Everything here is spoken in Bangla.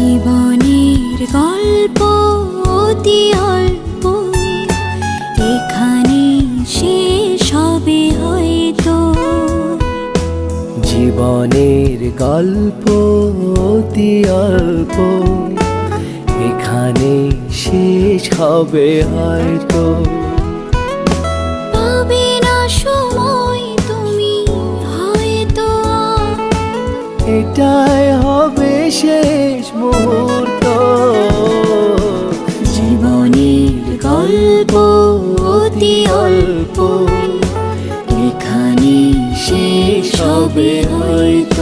জীবনের গল্প অতি অল্প, এখানে শেষ হবে হয়তো। জীবনের গল্প অতি অল্প, এখানে শেষ হবে হয়তো। পাবে না সময় তুমি হয়তো, এটাই হবে শেষ মুহূর্ত। জীবনের গল্প অতি অল্প, এখানে শেষ হবে হয়তো।